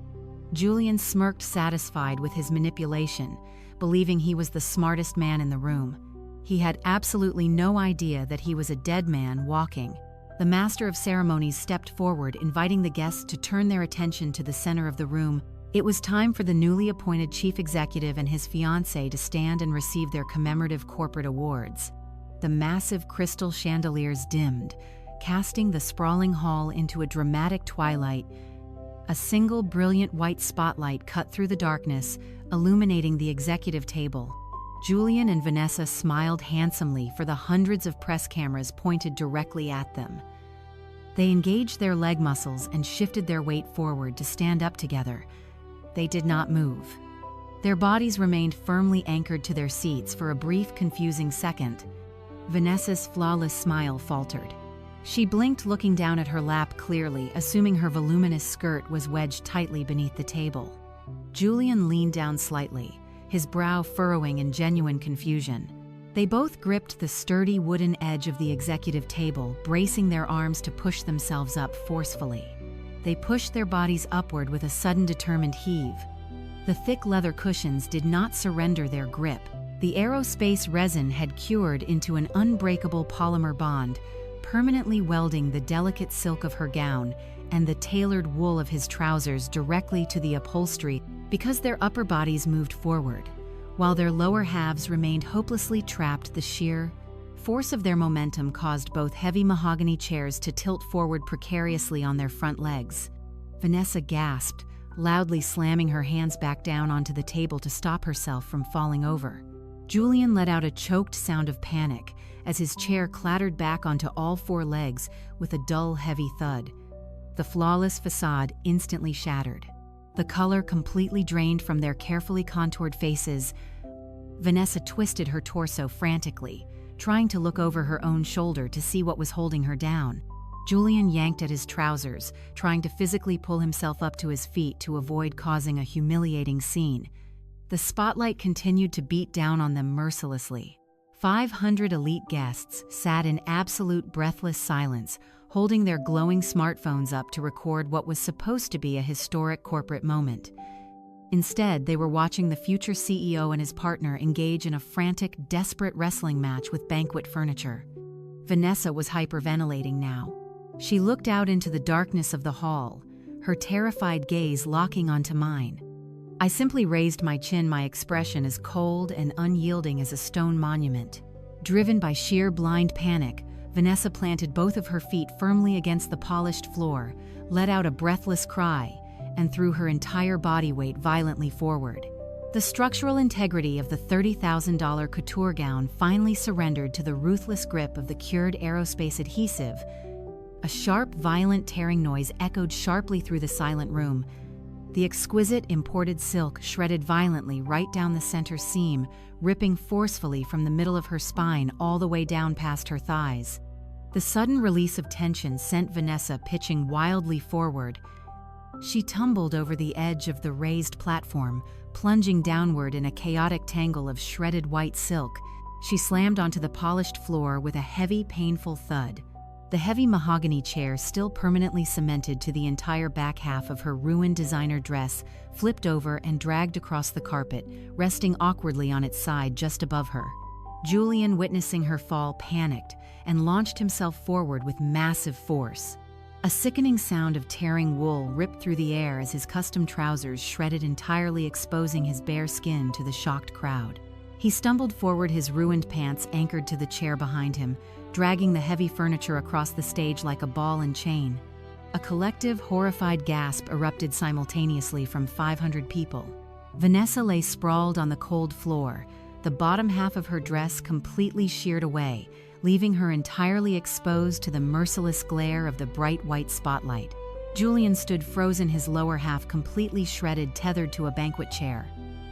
Julian smirked, satisfied with his manipulation, believing he was the smartest man in the room. He had absolutely no idea that he was a dead man walking. The master of ceremonies stepped forward, inviting the guests to turn their attention to the center of the room. It was time for the newly appointed chief executive and his fiancée to stand and receive their commemorative corporate awards. The massive crystal chandeliers dimmed, casting the sprawling hall into a dramatic twilight. A single brilliant white spotlight cut through the darkness, illuminating the executive table. Julian and Vanessa smiled handsomely for the hundreds of press cameras pointed directly at them. They engaged their leg muscles and shifted their weight forward to stand up together. They did not move. Their bodies remained firmly anchored to their seats for a brief, confusing second. Vanessa's flawless smile faltered. She blinked, looking down at her lap clearly, assuming her voluminous skirt was wedged tightly beneath the table. Julian leaned down slightly, his brow furrowing in genuine confusion. They both gripped the sturdy wooden edge of the executive table, bracing their arms to push themselves up forcefully. They pushed their bodies upward with a sudden determined heave. The thick leather cushions did not surrender their grip. The aerospace resin had cured into an unbreakable polymer bond, permanently welding the delicate silk of her gown and the tailored wool of his trousers directly to the upholstery because their upper bodies moved forward, while their lower halves remained hopelessly trapped. The sheer force of their momentum caused both heavy mahogany chairs to tilt forward precariously on their front legs. Vanessa gasped, loudly slamming her hands back down onto the table to stop herself from falling over. Julian let out a choked sound of panic as his chair clattered back onto all four legs with a dull, heavy thud. The flawless facade instantly shattered. The color completely drained from their carefully contoured faces. Vanessa twisted her torso frantically, trying to look over her own shoulder to see what was holding her down. Julian yanked at his trousers, trying to physically pull himself up to his feet to avoid causing a humiliating scene. The spotlight continued to beat down on them mercilessly. 500 elite guests sat in absolute breathless silence, holding their glowing smartphones up to record what was supposed to be a historic corporate moment. Instead, they were watching the future CEO and his partner engage in a frantic, desperate wrestling match with banquet furniture. Vanessa was hyperventilating now. She looked out into the darkness of the hall, her terrified gaze locking onto mine. I simply raised my chin, my expression as cold and unyielding as a stone monument. Driven by sheer blind panic, Vanessa planted both of her feet firmly against the polished floor, let out a breathless cry, and threw her entire body weight violently forward. The structural integrity of the $30,000 couture gown finally surrendered to the ruthless grip of the cured aerospace adhesive. A sharp, violent tearing noise echoed sharply through the silent room. The exquisite imported silk shredded violently right down the center seam, ripping forcefully from the middle of her spine all the way down past her thighs. The sudden release of tension sent Vanessa pitching wildly forward. She tumbled over the edge of the raised platform, plunging downward in a chaotic tangle of shredded white silk. She slammed onto the polished floor with a heavy, painful thud. The heavy mahogany chair, still permanently cemented to the entire back half of her ruined designer dress, flipped over and dragged across the carpet, resting awkwardly on its side just above her. Julian, witnessing her fall, panicked and launched himself forward with massive force. A sickening sound of tearing wool ripped through the air as his custom trousers shredded entirely, exposing his bare skin to the shocked crowd. He stumbled forward, his ruined pants anchored to the chair behind him, dragging the heavy furniture across the stage like a ball and chain. A collective, horrified gasp erupted simultaneously from 500 people. Vanessa lay sprawled on the cold floor, the bottom half of her dress completely sheared away, leaving her entirely exposed to the merciless glare of the bright white spotlight. Julian stood frozen, his lower half completely shredded, tethered to a banquet chair.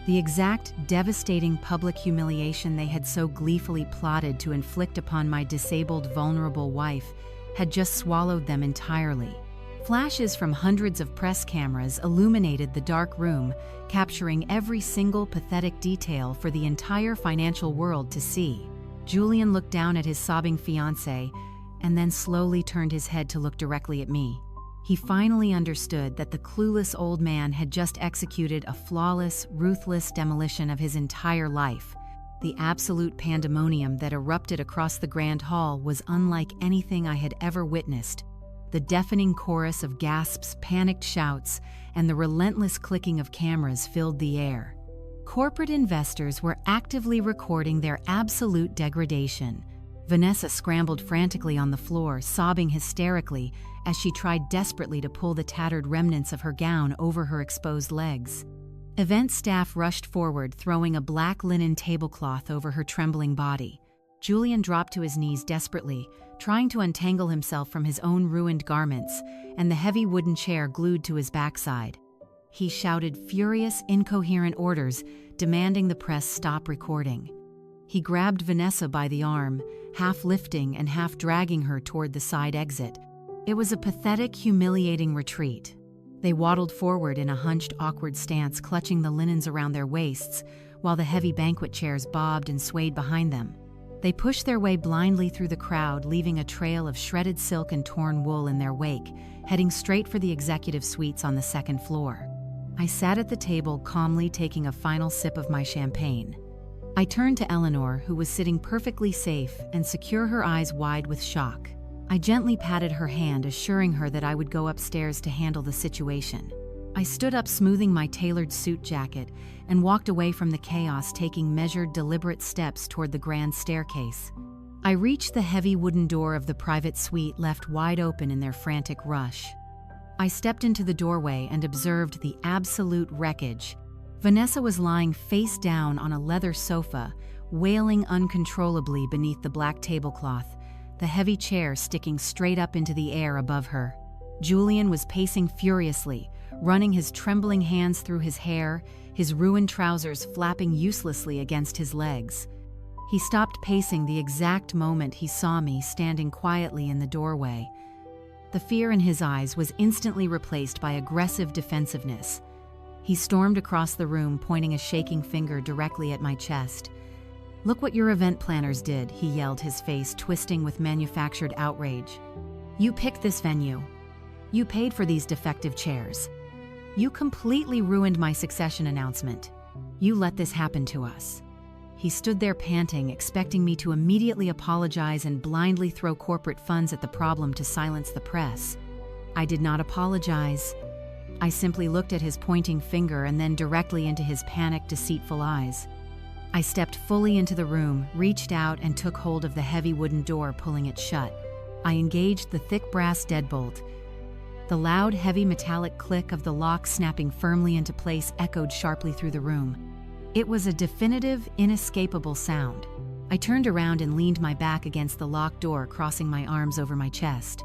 The exact, devastating public humiliation they had so gleefully plotted to inflict upon my disabled, vulnerable wife had just swallowed them entirely. Flashes from hundreds of press cameras illuminated the dark room, capturing every single pathetic detail for the entire financial world to see. Julian looked down at his sobbing fiancée and then slowly turned his head to look directly at me. He finally understood that the clueless old man had just executed a flawless, ruthless demolition of his entire life. The absolute pandemonium that erupted across the grand hall was unlike anything I had ever witnessed. The deafening chorus of gasps, panicked shouts, and the relentless clicking of cameras filled the air. Corporate investors were actively recording their absolute degradation. Vanessa scrambled frantically on the floor, sobbing hysterically as she tried desperately to pull the tattered remnants of her gown over her exposed legs. Event staff rushed forward, throwing a black linen tablecloth over her trembling body. Julian dropped to his knees desperately, trying to untangle himself from his own ruined garments and the heavy wooden chair glued to his backside. He shouted furious, incoherent orders, demanding the press stop recording. He grabbed Vanessa by the arm, half lifting and half dragging her toward the side exit. It was a pathetic, humiliating retreat. They waddled forward in a hunched, awkward stance, clutching the linens around their waists, while the heavy banquet chairs bobbed and swayed behind them. They pushed their way blindly through the crowd, leaving a trail of shredded silk and torn wool in their wake, heading straight for the executive suites on the second floor. I sat at the table, calmly taking a final sip of my champagne. I turned to Eleanor, who was sitting perfectly safe and secure, her eyes wide with shock. I gently patted her hand, assuring her that I would go upstairs to handle the situation. I stood up, smoothing my tailored suit jacket, and walked away from the chaos, taking measured, deliberate steps toward the grand staircase. I reached the heavy wooden door of the private suite, left wide open in their frantic rush. I stepped into the doorway and observed the absolute wreckage. Vanessa was lying face down on a leather sofa, wailing uncontrollably beneath the black tablecloth, the heavy chair sticking straight up into the air above her. Julian was pacing furiously, running his trembling hands through his hair, his ruined trousers flapping uselessly against his legs. He stopped pacing the exact moment he saw me standing quietly in the doorway. The fear in his eyes was instantly replaced by aggressive defensiveness. He stormed across the room, pointing a shaking finger directly at my chest. "Look what your event planners did," he yelled, his face twisting with manufactured outrage. "You picked this venue. You paid for these defective chairs. You completely ruined my succession announcement. You let this happen to us." He stood there panting, expecting me to immediately apologize and blindly throw corporate funds at the problem to silence the press. I did not apologize. I simply looked at his pointing finger and then directly into his panicked, deceitful eyes. I stepped fully into the room, reached out and took hold of the heavy wooden door, pulling it shut. I engaged the thick brass deadbolt. The loud, heavy metallic click of the lock snapping firmly into place echoed sharply through the room. It was a definitive, inescapable sound. I turned around and leaned my back against the locked door, crossing my arms over my chest.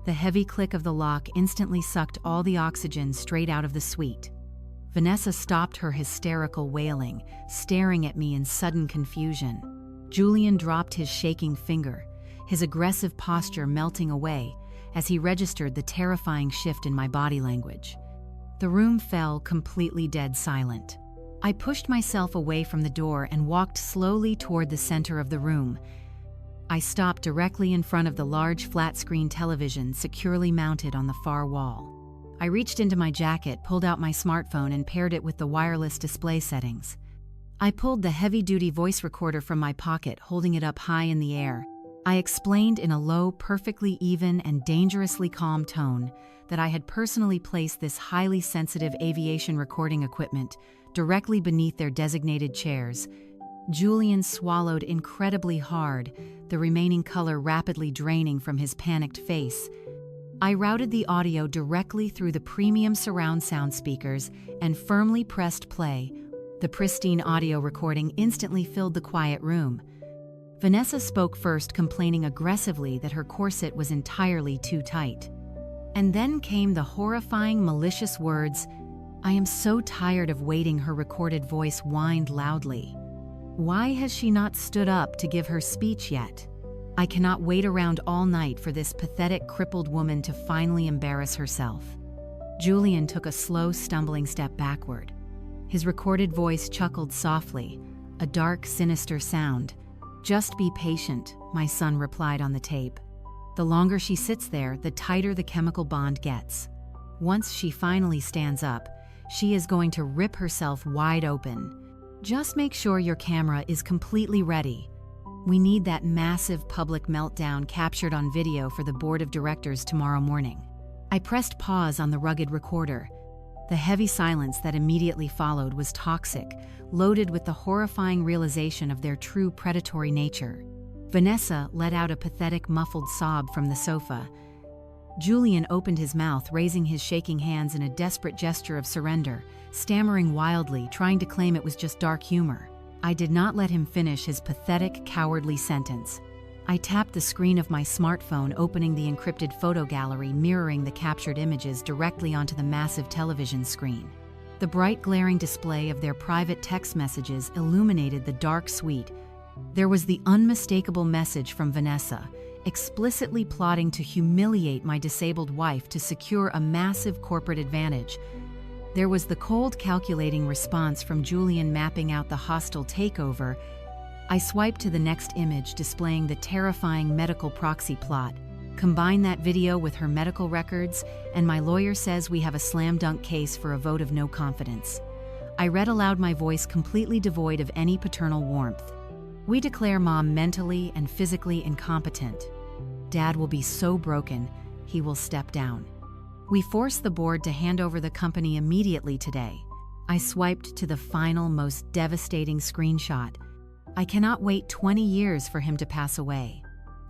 The heavy click of the lock instantly sucked all the oxygen straight out of the suite. Vanessa stopped her hysterical wailing, staring at me in sudden confusion. Julian dropped his shaking finger, his aggressive posture melting away as he registered the terrifying shift in my body language. The room fell completely dead silent. I pushed myself away from the door and walked slowly toward the center of the room. I stopped directly in front of the large flat-screen television securely mounted on the far wall. I reached into my jacket, pulled out my smartphone, and paired it with the wireless display settings. I pulled the heavy-duty voice recorder from my pocket, holding it up high in the air. I explained in a low, perfectly even and dangerously calm tone that I had personally placed this highly sensitive aviation recording equipment directly beneath their designated chairs. Julian swallowed incredibly hard, the remaining color rapidly draining from his panicked face. I routed the audio directly through the premium surround sound speakers and firmly pressed play. The pristine audio recording instantly filled the quiet room. Vanessa spoke first, complaining aggressively that her corset was entirely too tight. And then came the horrifying, malicious words, "I am so tired of waiting," her recorded voice whined loudly. "Why has she not stood up to give her speech yet? I cannot wait around all night for this pathetic, crippled woman to finally embarrass herself." Julian took a slow, stumbling step backward. His recorded voice chuckled softly, a dark, sinister sound. "Just be patient," my son replied on the tape. "The longer she sits there, the tighter the chemical bond gets. Once she finally stands up, she is going to rip herself wide open. Just make sure your camera is completely ready. We need that massive public meltdown captured on video for the board of directors tomorrow morning." I pressed pause on the rugged recorder. The heavy silence that immediately followed was toxic, loaded with the horrifying realization of their true predatory nature. Vanessa let out a pathetic, muffled sob from the sofa. Julian opened his mouth, raising his shaking hands in a desperate gesture of surrender, stammering wildly, trying to claim it was just dark humor. I did not let him finish his pathetic, cowardly sentence. I tapped the screen of my smartphone, opening the encrypted photo gallery, mirroring the captured images directly onto the massive television screen. The bright, glaring display of their private text messages illuminated the dark suite. There was the unmistakable message from Vanessa, explicitly plotting to humiliate my disabled wife to secure a massive corporate advantage. There was the cold, calculating response from Julian mapping out the hostile takeover. I swiped to the next image displaying the terrifying medical proxy plot. Combine that video with her medical records, and my lawyer says we have a slam-dunk case for a vote of no confidence. I read aloud, my voice completely devoid of any paternal warmth. We declare Mom mentally and physically incompetent. Dad will be so broken, he will step down. We force the board to hand over the company immediately today. I swiped to the final, most devastating screenshot. I cannot wait 20 years for him to pass away.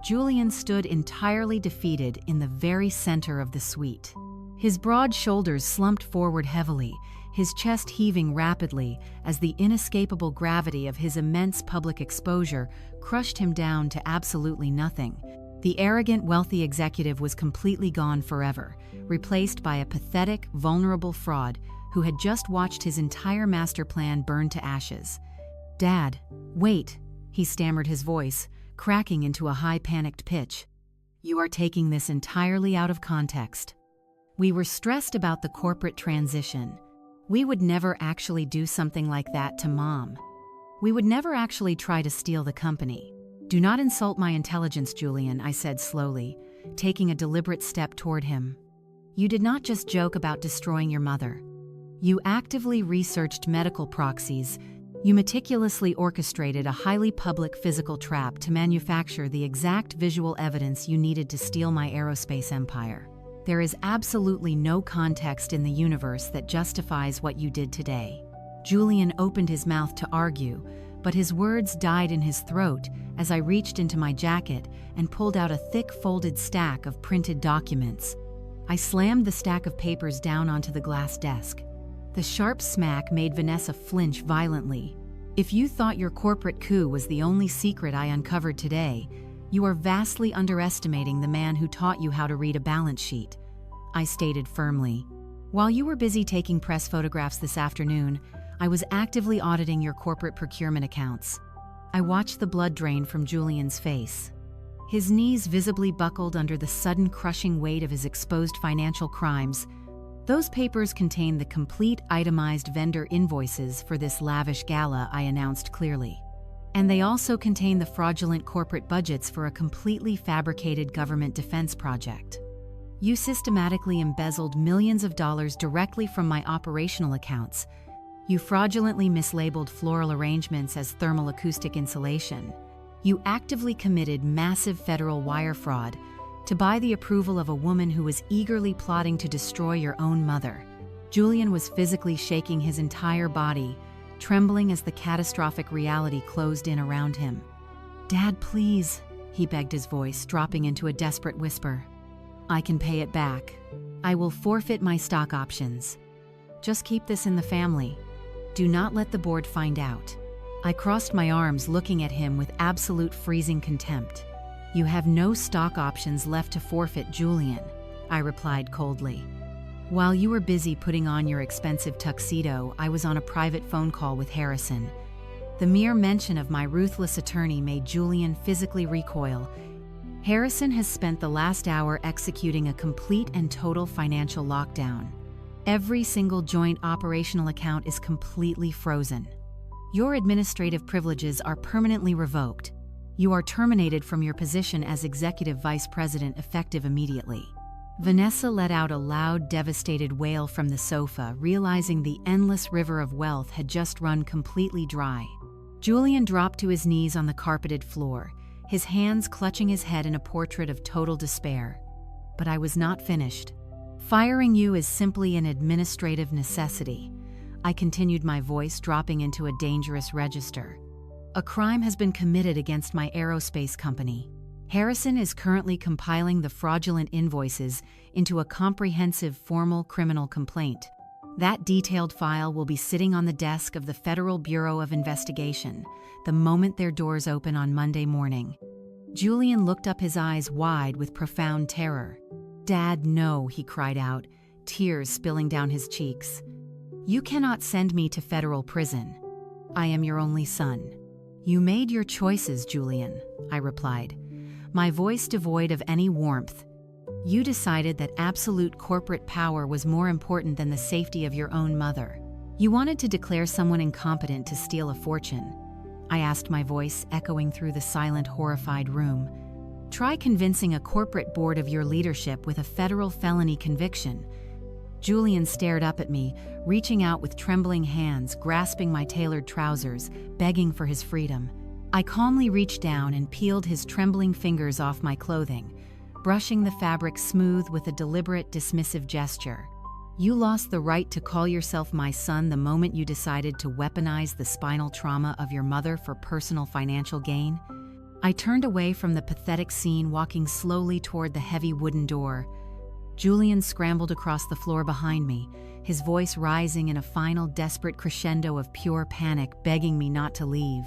Julian stood entirely defeated in the very center of the suite. His broad shoulders slumped forward heavily, his chest heaving rapidly as the inescapable gravity of his immense public exposure crushed him down to absolutely nothing. The arrogant, wealthy executive was completely gone forever, replaced by a pathetic, vulnerable fraud who had just watched his entire master plan burn to ashes. "Dad, wait," he stammered, his voice cracking into a high, panicked pitch. "You are taking this entirely out of context. We were stressed about the corporate transition. We would never actually do something like that to Mom. We would never actually try to steal the company. Do not insult my intelligence, Julian," I said slowly, taking a deliberate step toward him. "You did not just joke about destroying your mother. You actively researched medical proxies. You meticulously orchestrated a highly public physical trap to manufacture the exact visual evidence you needed to steal my aerospace empire. There is absolutely no context in the universe that justifies what you did today." Julian opened his mouth to argue, but his words died in his throat as I reached into my jacket and pulled out a thick, folded stack of printed documents. I slammed the stack of papers down onto the glass desk. The sharp smack made Vanessa flinch violently. "If you thought your corporate coup was the only secret I uncovered today, you are vastly underestimating the man who taught you how to read a balance sheet," I stated firmly. "While you were busy taking press photographs this afternoon, I was actively auditing your corporate procurement accounts." I watched the blood drain from Julian's face. His knees visibly buckled under the sudden crushing weight of his exposed financial crimes. "Those papers contain the complete itemized vendor invoices for this lavish gala," I announced clearly. "And they also contain the fraudulent corporate budgets for a completely fabricated government defense project. You systematically embezzled millions of dollars directly from my operational accounts. You fraudulently mislabeled floral arrangements as thermal acoustic insulation. You actively committed massive federal wire fraud to buy the approval of a woman who was eagerly plotting to destroy your own mother." Julian was physically shaking his entire body, trembling as the catastrophic reality closed in around him. "Dad, please," he begged, his voice dropping into a desperate whisper. "I can pay it back. I will forfeit my stock options. Just keep this in the family. Do not let the board find out." I crossed my arms, looking at him with absolute freezing contempt. "You have no stock options left to forfeit, Julian," I replied coldly. "While you were busy putting on your expensive tuxedo, I was on a private phone call with Harrison." The mere mention of my ruthless attorney made Julian physically recoil. "Harrison has spent the last hour executing a complete and total financial lockdown. Every single joint operational account is completely frozen. Your administrative privileges are permanently revoked. You are terminated from your position as Executive Vice President effective immediately." Vanessa let out a loud, devastated wail from the sofa, realizing the endless river of wealth had just run completely dry. Julian dropped to his knees on the carpeted floor, his hands clutching his head in a portrait of total despair. "But I was not finished. Firing you is simply an administrative necessity," I continued, my voice dropping into a dangerous register. "A crime has been committed against my aerospace company. Harrison is currently compiling the fraudulent invoices into a comprehensive formal criminal complaint. That detailed file will be sitting on the desk of the Federal Bureau of Investigation the moment their doors open on Monday morning." Julian looked up, his eyes wide with profound terror. "Dad, no," he cried out, tears spilling down his cheeks. "You cannot send me to federal prison. I am your only son." "You made your choices, Julian," I replied, my voice devoid of any warmth. You decided that absolute corporate power was more important than the safety of your own mother. You wanted to declare someone incompetent to steal a fortune. I asked, my voice echoing through the silent, horrified room. Try convincing a corporate board of your leadership with a federal felony conviction. Julian stared up at me, reaching out with trembling hands, grasping my tailored trousers, begging for his freedom. I calmly reached down and peeled his trembling fingers off my clothing, brushing the fabric smooth with a deliberate, dismissive gesture. You lost the right to call yourself my son the moment you decided to weaponize the spinal trauma of your mother for personal financial gain. I turned away from the pathetic scene, walking slowly toward the heavy wooden door. Julian scrambled across the floor behind me, his voice rising in a final, desperate crescendo of pure panic, begging me not to leave.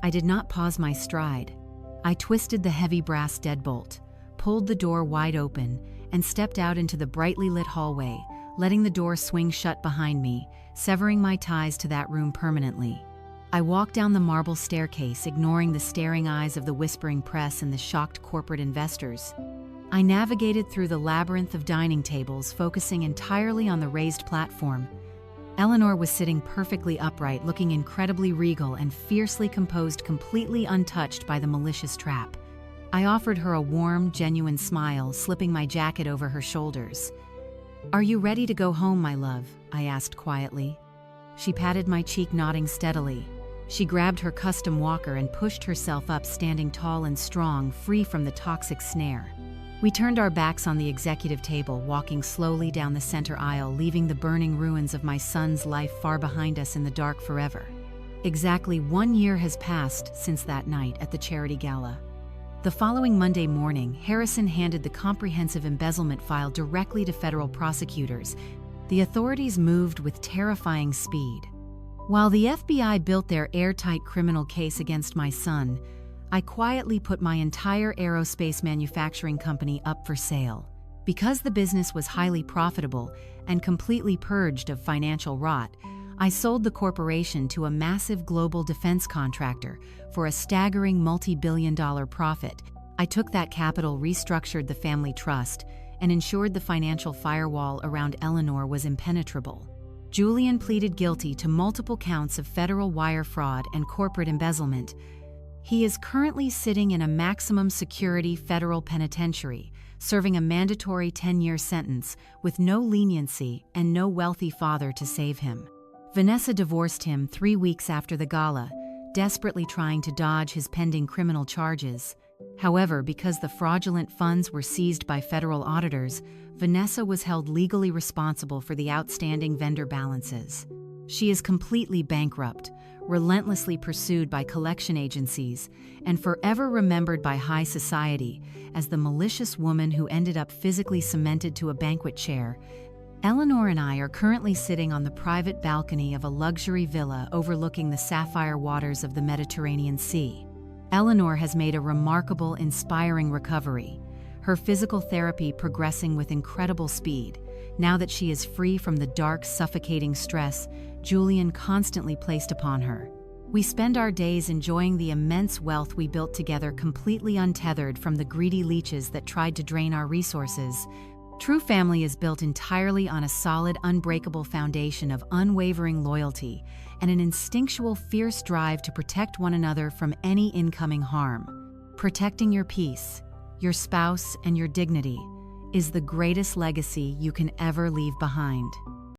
I did not pause my stride. I twisted the heavy brass deadbolt, pulled the door wide open, and stepped out into the brightly lit hallway, letting the door swing shut behind me, severing my ties to that room permanently. I walked down the marble staircase, ignoring the staring eyes of the whispering press and the shocked corporate investors. I navigated through the labyrinth of dining tables, focusing entirely on the raised platform. Eleanor was sitting perfectly upright, looking incredibly regal and fiercely composed, completely untouched by the malicious trap. I offered her a warm, genuine smile, slipping my jacket over her shoulders. "Are you ready to go home, my love?" I asked quietly. She patted my cheek, nodding steadily. She grabbed her custom walker and pushed herself up, standing tall and strong, free from the toxic snare. We turned our backs on the executive table, walking slowly down the center aisle, leaving the burning ruins of my son's life far behind us in the dark forever. Exactly 1 year has passed since that night at the charity gala. The following Monday morning, Harrison handed the comprehensive embezzlement file directly to federal prosecutors. The authorities moved with terrifying speed. While the FBI built their airtight criminal case against my son, I quietly put my entire aerospace manufacturing company up for sale. Because the business was highly profitable and completely purged of financial rot, I sold the corporation to a massive global defense contractor for a staggering multi-billion-dollar profit. I took that capital, restructured the family trust, and ensured the financial firewall around Eleanor was impenetrable. Julian pleaded guilty to multiple counts of federal wire fraud and corporate embezzlement. He is currently sitting in a maximum security federal penitentiary, serving a mandatory 10-year sentence with no leniency and no wealthy father to save him. Vanessa divorced him 3 weeks after the gala, desperately trying to dodge his pending criminal charges. However, because the fraudulent funds were seized by federal auditors, Vanessa was held legally responsible for the outstanding vendor balances. She is completely bankrupt, relentlessly pursued by collection agencies, and forever remembered by high society as the malicious woman who ended up physically cemented to a banquet chair. Eleanor and I are currently sitting on the private balcony of a luxury villa overlooking the sapphire waters of the Mediterranean Sea. Eleanor has made a remarkable, inspiring recovery, her physical therapy progressing with incredible speed. Now that she is free from the dark, suffocating stress Julian constantly placed upon her. We spend our days enjoying the immense wealth we built together, completely untethered from the greedy leeches that tried to drain our resources. True family is built entirely on a solid, unbreakable foundation of unwavering loyalty and an instinctual, fierce drive to protect one another from any incoming harm. Protecting your peace, your spouse, and your dignity is the greatest legacy you can ever leave behind.